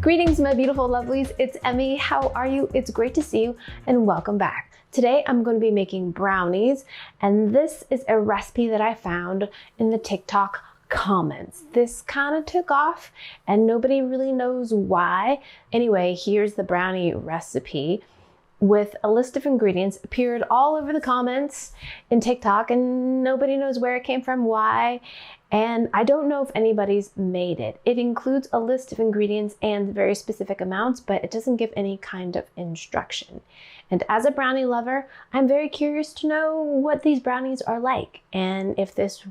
Greetings, my beautiful lovelies. It's Emmy. How are you? It's great to see you and welcome back. Today I'm going to be making brownies, and this is a recipe that I found in the TikTok comments. This kind of took off and nobody really knows why. Anyway, here's the brownie recipe with a list of ingredients. Appeared all over the comments in TikTok and nobody knows where it came from, why. And I don't know if anybody's made it. It includes a list of ingredients and very specific amounts, but it doesn't give any kind of instruction. And as a brownie lover, I'm very curious to know what these brownies are like and if this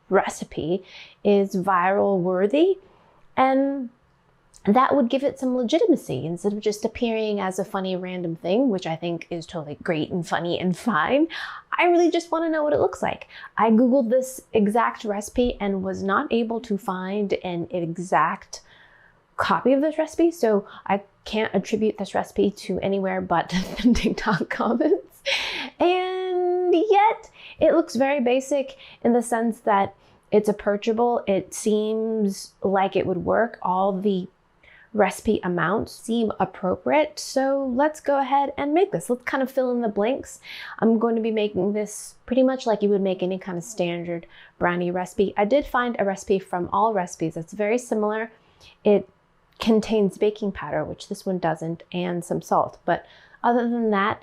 recipe is viral worthy, and that would give it some legitimacy instead of just appearing as a funny random thing, which I think is totally great and funny and fine. I really just want to know what it looks like. I Googled this exact recipe and was not able to find an exact copy of this recipe, so I can't attribute this recipe to anywhere but the TikTok comments. And yet it looks very basic in the sense that it's approachable. It seems like it would work. All the recipe amounts seem appropriate. So let's go ahead and make this. Let's kind of fill in the blanks. I'm going to be making this pretty much like you would make any kind of standard brownie recipe. I did find a recipe from All Recipes that's very similar. It contains baking powder, which this one doesn't, and some salt. But other than that,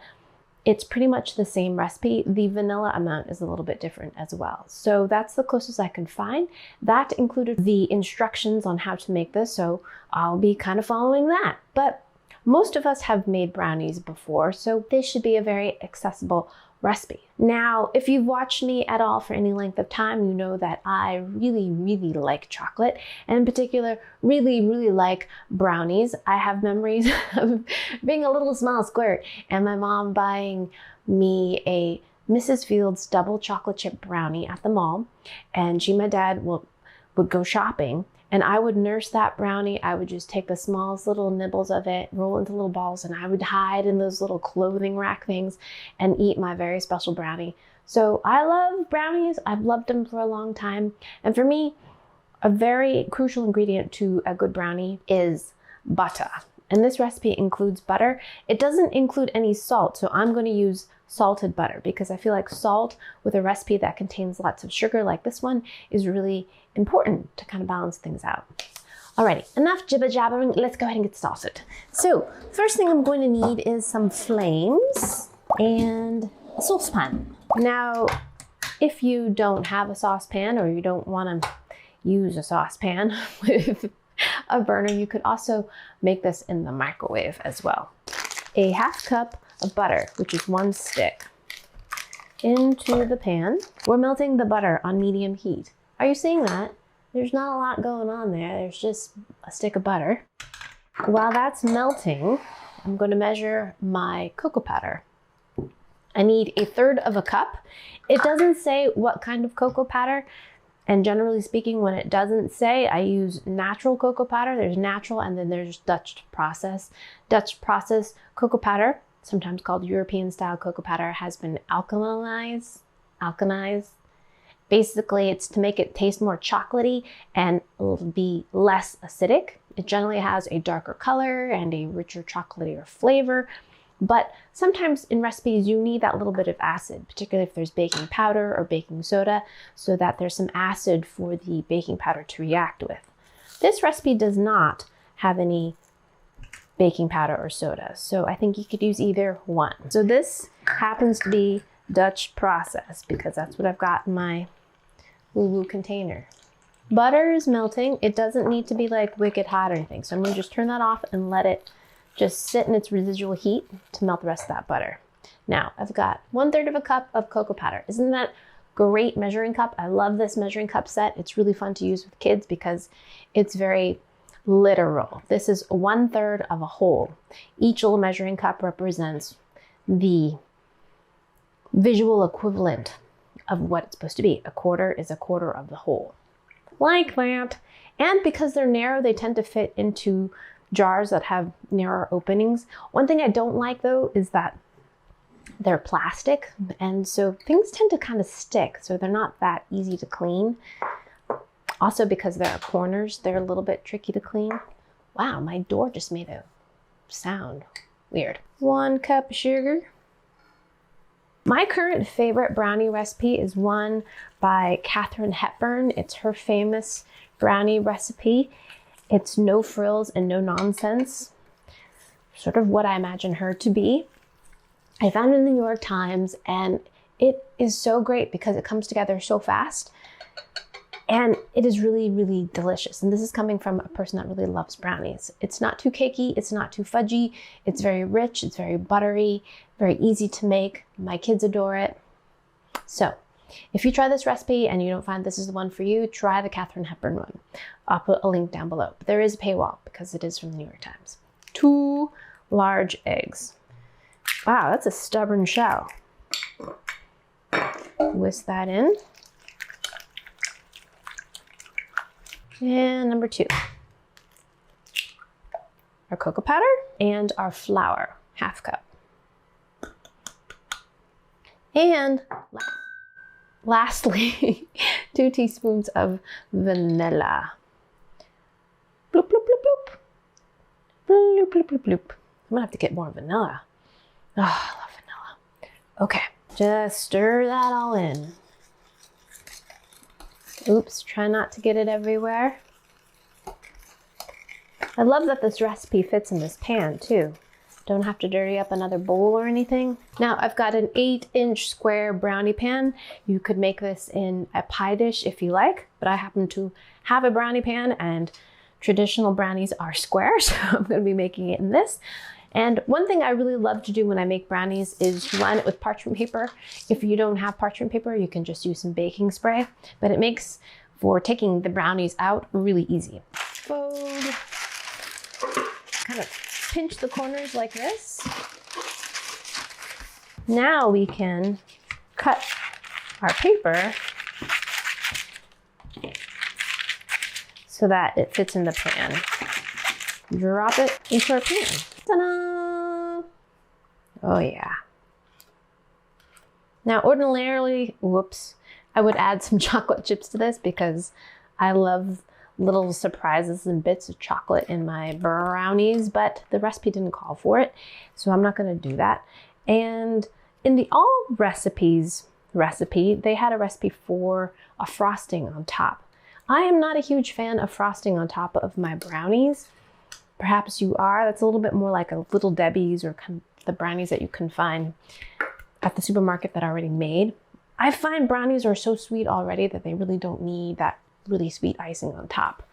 it's pretty much the same recipe. The vanilla amount is a little bit different as well. So that's the closest I can find. That included the instructions on how to make this, so I'll be kind of following that. But most of us have made brownies before, so this should be a very accessible recipe. Now, if you've watched me at all for any length of time, you know that I really like chocolate, and in particular, really like brownies. I have memories of being a little small squirt and my mom buying me a Mrs. Fields double chocolate chip brownie at the mall, and she and my dad would go shopping, and I would nurse that brownie. I would just take the smallest little nibbles of it, roll into little balls, and I would hide in those little clothing rack things and eat my very special brownie. So I love brownies. I've loved them for a long time. And for me, a very crucial ingredient to a good brownie is butter. And this recipe includes butter. It doesn't include any salt, so I'm going to use salted butter because I feel like salt with a recipe that contains lots of sugar like this one is really important to kind of balance things out. Alrighty, enough jibber jabbering. Let's go ahead and get started. So first thing I'm going to need is some flames and a saucepan. Now, if you don't have a saucepan or you don't want to use a saucepan with a burner, you could also make this in the microwave as well. A half cup of butter, which is 1 stick, into the pan. We're melting the butter on medium heat. Are you seeing that? There's not a lot going on there. There's just a stick of butter. While that's melting, I'm going to measure my cocoa powder. I need 1/3 cup. It doesn't say what kind of cocoa powder. And generally speaking, when it doesn't say, I use natural cocoa powder. There's natural and then there's Dutch process. Dutch process cocoa powder, sometimes called European style cocoa powder, has been alkalinized. Basically, it's to make it taste more chocolatey and it'll be less acidic. It generally has a darker color and a richer chocolatier flavor. But sometimes in recipes, you need that little bit of acid, particularly if there's baking powder or baking soda, so that there's some acid for the baking powder to react with. This recipe does not have any baking powder or soda, so I think you could use either one. So this happens to be Dutch process because that's what I've got in my Lulu container. Butter is melting. It doesn't need to be like wicked hot or anything, so I'm gonna just turn that off and let it just sit in its residual heat to melt the rest of that butter. Now, I've got 1/3 cup of cocoa powder. Isn't that great measuring cup? I love this measuring cup set. It's really fun to use with kids because it's very literal. This is 1/3 of a whole. Each little measuring cup represents the visual equivalent of what it's supposed to be. 1/4 is 1/4 of the whole. Like that. And because they're narrow, they tend to fit into jars that have narrower openings. One thing I don't like though is that they're plastic, and so things tend to kind of stick, so they're not that easy to clean. Also, because there are corners, they're a little bit tricky to clean. Wow, my door just made a sound. Weird. 1 cup of sugar. My current favorite brownie recipe is one by Katherine Hepburn. It's her famous brownie recipe. It's no frills and no nonsense. Sort of what I imagine her to be. I found it in the New York Times, and it is so great because it comes together so fast. And it is really, really delicious. And this is coming from a person that really loves brownies. It's not too cakey, it's not too fudgy, it's very rich, it's very buttery, very easy to make. My kids adore it. So if you try this recipe and you don't find this is the one for you, try the Katherine Hepburn one. I'll put a link down below. But there is a paywall because it is from the New York Times. 2 large eggs. Wow, that's a stubborn shell. Whisk that in. And number 2, our cocoa powder and our flour, 1/2 cup. And lastly, 2 teaspoons of vanilla. Bloop, bloop, bloop, bloop. Bloop, bloop, bloop, bloop. I'm gonna have to get more vanilla. Oh, I love vanilla. Okay, just stir that all in. Oops, try not to get it everywhere. I love that this recipe fits in this pan too. Don't have to dirty up another bowl or anything. Now I've got an 8-inch square brownie pan. You could make this in a pie dish if you like, but I happen to have a brownie pan and traditional brownies are square, so I'm gonna be making it in this. And one thing I really love to do when I make brownies is to line it with parchment paper. If you don't have parchment paper, you can just use some baking spray, but it makes for taking the brownies out really easy. Fold, kind of pinch the corners like this. Now we can cut our paper so that it fits in the pan. Drop it into our pan. Ta-da! Oh yeah. Now ordinarily, whoops, I would add some chocolate chips to this because I love little surprises and bits of chocolate in my brownies, but the recipe didn't call for it, so I'm not gonna do that. And in the All Recipes recipe, they had a recipe for a frosting on top. I am not a huge fan of frosting on top of my brownies. Perhaps you are. That's a little bit more like a Little Debbie's or the brownies that you can find at the supermarket that are already made. I find brownies are so sweet already that they really don't need that really sweet icing on top.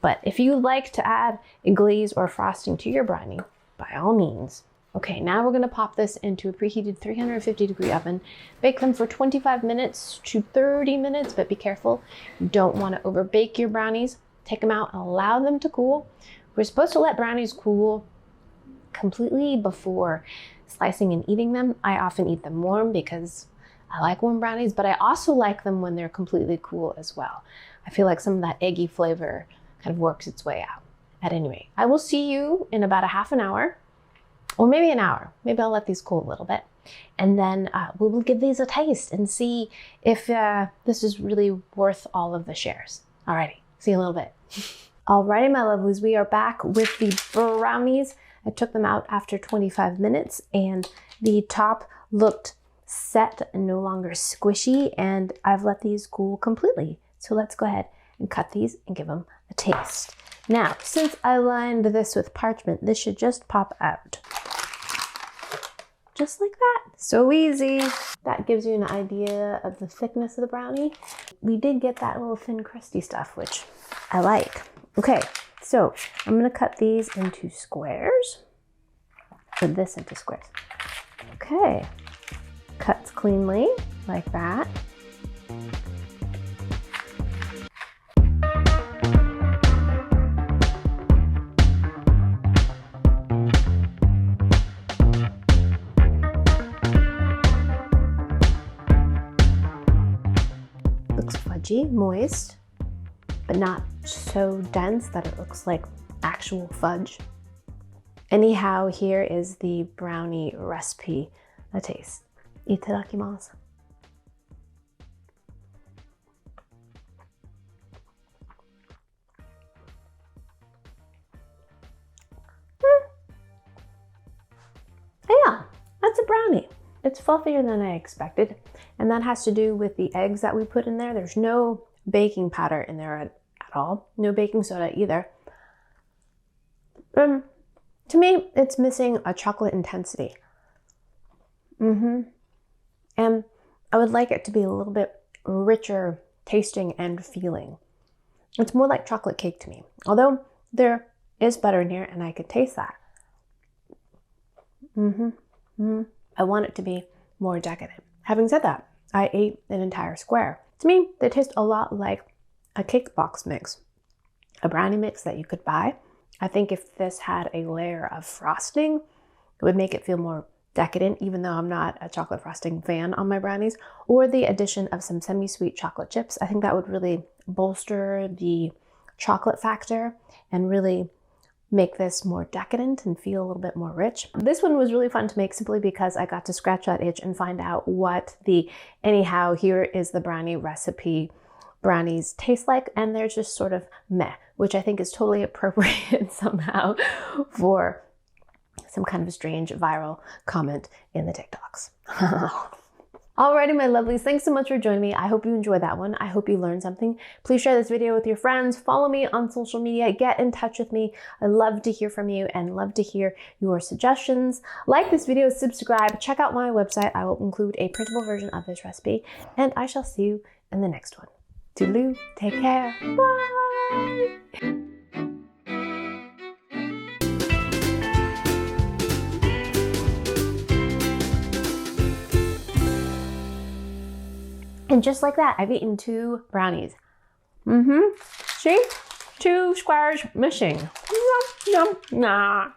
But if you like to add a glaze or frosting to your brownie, by all means. Okay, now we're gonna pop this into a preheated 350-degree oven. Bake them for 25 minutes to 30 minutes, but be careful. You don't wanna overbake your brownies. Take them out and allow them to cool. We're supposed to let brownies cool completely before slicing and eating them. I often eat them warm because I like warm brownies, but I also like them when they're completely cool as well. I feel like some of that eggy flavor kind of works its way out. At any rate, I will see you in about a half an hour, or maybe an hour. Maybe I'll let these cool a little bit. And then we will give these a taste and see if this is really worth all of the shares. Alrighty, see you in a little bit. Alrighty, my lovelies, we are back with the brownies. I took them out after 25 minutes and the top looked set and no longer squishy, and I've let these cool completely. So let's go ahead and cut these and give them a taste. Now, since I lined this with parchment, this should just pop out. Just like that. So easy. That gives you an idea of the thickness of the brownie. We did get that little thin crusty stuff, which I like. Okay, so I'm gonna cut these into squares. Put this into squares. Okay, cuts cleanly like that. Looks fudgy, moist, but not so dense that it looks like actual fudge. Anyhow, here is the brownie recipe. A taste. Itadakimasu. That's a brownie. It's fluffier than I expected. And that has to do with the eggs that we put in there. There's no baking powder in there at all. No baking soda either. To me, it's missing a chocolate intensity. And I would like it to be a little bit richer tasting and feeling. It's more like chocolate cake to me. Although there is butter in here and I could taste that. I want it to be more decadent. Having said that, I ate an entire square. To me, they taste a lot like a cake box mix, a brownie mix that you could buy. I think if this had a layer of frosting, it would make it feel more decadent, even though I'm not a chocolate frosting fan on my brownies, or the addition of some semi-sweet chocolate chips. I think that would really bolster the chocolate factor and really make this more decadent and feel a little bit more rich. This one was really fun to make simply because I got to scratch that itch and find out what the anyhow, here is the brownie recipe brownies taste like, and they're just sort of meh, which I think is totally appropriate somehow for some kind of a strange viral comment in the TikToks. Alrighty, my lovelies, thanks so much for joining me. I hope you enjoyed that one. I hope you learned something. Please share this video with your friends. Follow me on social media. Get in touch with me. I love to hear from you and love to hear your suggestions. Like this video, subscribe, check out my website. I will include a printable version of this recipe, and I shall see you in the next one. Toodaloo, take care, bye! And just like that, I've eaten 2 brownies. See? 2 squares missing. Yum, yum, nah.